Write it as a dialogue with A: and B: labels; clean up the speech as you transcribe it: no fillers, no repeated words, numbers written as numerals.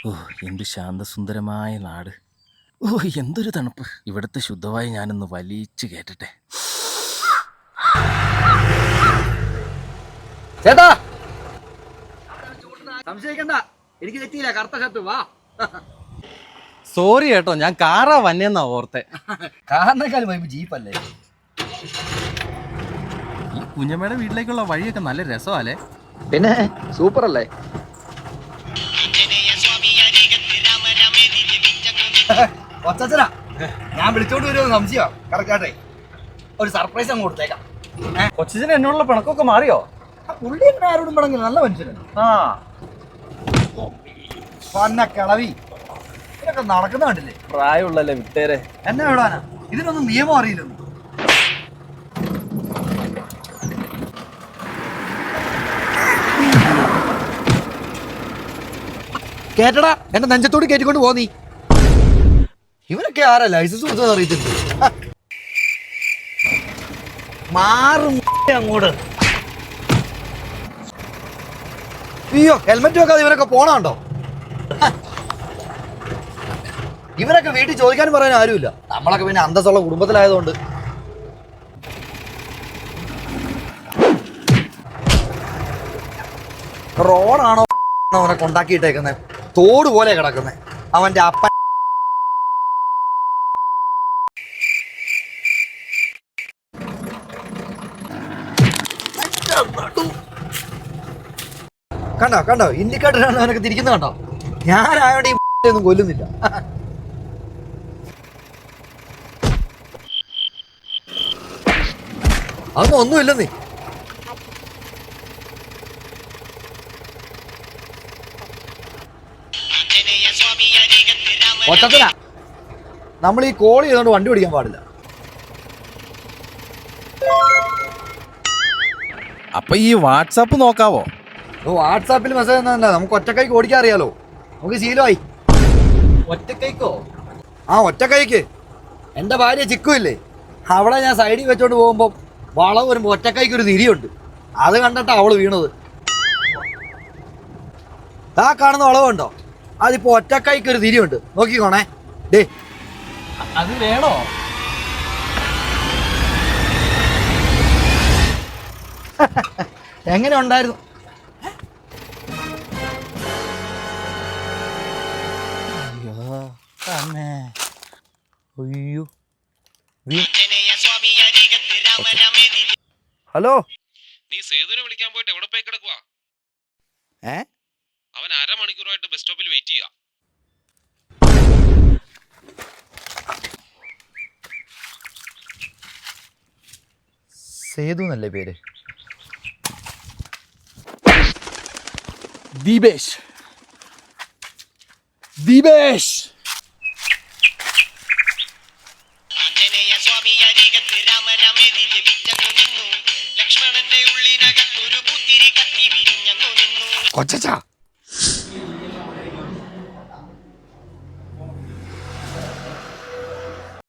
A: ഓ, എന്ത് ശാന്തസുന്ദരമായ നാട്. ഓ, എന്തൊരു തണുപ്പ്. ഇവിടുത്തെ ശുദ്ധവായു ഞാനൊന്ന് വലിച്ചു കേട്ടട്ടെ.
B: ചേട്ടാ, സംശയിക്കണ്ട, എനിക്ക് തെറ്റിയില്ല. കറുത്ത ഷർട്ട് വാ.
C: സോറി കേട്ടോ, ഞാൻ കാറാ വന്നെന്നാ ഓർത്തെ.
B: കാറിനേക്കാളും വൈബ് ജീപ്പല്ലേ.
A: ഈ കുഞ്ഞമ്മയുടെ വീട്ടിലേക്കുള്ള വഴിയൊക്കെ നല്ല രസമല്ലേ?
B: പിന്നെ സൂപ്പർ അല്ലേ. ഒച്ചനാ, ഞാൻ വിളിച്ചോണ്ട് വരുമോ സംശയം. കറക്റ്റാട്ടെ ഒരു സർപ്രൈസ് അങ്ങ് കൊടുത്തേക്കാം.
C: കൊച്ചിന് എന്നോടുള്ള പിണക്കൊക്കെ മാറിയോ?
B: പുള്ളി എങ്ങനെ ആരോടും പണങ്ങില്ല, നല്ല മനുഷ്യനാണ്. പന്ന കിളവി ഇതൊക്കെ നടക്കുന്ന കണ്ടില്ലേ.
C: പ്രായമുള്ളല്ലേ, വിട്ടേരെ.
B: എന്നെ വിടാനാ, ഇതിനൊന്നും നിയമം അറിയില്ലെന്ന്. കേട്ടടാ, എന്റെ നെഞ്ചത്തോട് കേറ്റിക്കൊണ്ട് പോന്നീ. ഇവനൊക്കെ ആരാ ലൈസൻസ് കൊടുത്തത് അറിയത്തില്ല. മാറും അങ്ങോട്ട്. അയ്യോ, ഹെൽമെറ്റ് വെക്കാതെ ഇവരൊക്കെ പോണുണ്ടോ? ഇവരൊക്കെ വീട്ടിൽ ചോദിക്കാനും പറയാനും ആരുമില്ല. നമ്മളൊക്കെ പിന്നെ അന്തസ്സുള്ള കുടുംബത്തിലായതുകൊണ്ട്. റോഡാണോ അവനെ കൊണ്ടാക്കിയിട്ടേക്കുന്നത്? തോട് പോലെ കിടക്കുന്നത് അവന്റെ അപ്പൻ. കണ്ടോ കണ്ടോ, ഇൻഡിക്കേറ്റർ അവനൊക്കെ തിരിക്കുന്നത് കണ്ടോ? ഞാനായോണ്ട് ഈ ഒന്നും കൊല്ലുന്നില്ല. അതൊന്നും ഒന്നുമില്ലെന്നേ. ഒറ്റത്തിനാ നമ്മൾ ഈ കോൾ ചെയ്തുകൊണ്ട് വണ്ടി പിടിക്കാൻ പാടില്ല.
C: അപ്പൊ ഈ വാട്സാപ്പ് നോക്കാവോ?
B: വാട്സാപ്പിൽ മെസ്സേജ് ഒന്നല്ല, നമുക്ക് ഒറ്റക്കൈക്ക് ഓടിക്കാൻ അറിയാലോ. നമുക്ക് ശീലമായി.
C: ഒറ്റക്കൈക്കോ?
B: ആ, ഒറ്റക്കൈക്ക്. എൻ്റെ ഭാര്യ ചിക്കു ഇല്ലേ, അവളെ ഞാൻ സൈഡിൽ വെച്ചോണ്ട് പോകുമ്പോൾ വളവ് വരുമ്പോൾ ഒറ്റക്കൈക്ക് ഒരു തിരിയുണ്ട്. അത് കണ്ടിട്ടാ അവള് വീണത്. ആ കാണുന്ന വളവുണ്ടോ, അതിപ്പോ ഒറ്റക്കൈക്ക് ഒരു തിരിയുണ്ട്. നോക്കിക്കോണേ. ഡേ,
C: അത് വേണോ?
B: എങ്ങനെ ഉണ്ടായിരുന്നു?
A: അയ്യോ,
B: ഹലോ,
D: നീ സേതുവിനെ വിളിക്കാൻ പോയിട്ട് എവിടെ പോയി കിടക്കുവാ? അവൻ അരമണിക്കൂറായിട്ട് ബസ് സ്റ്റോപ്പിൽ വെയിറ്റ് ചെയ്യാ.
B: സേതു എന്നല്ലേ പേര്?
C: ദീപേഷ്. ദീപേഷ്
B: കൊച്ചാ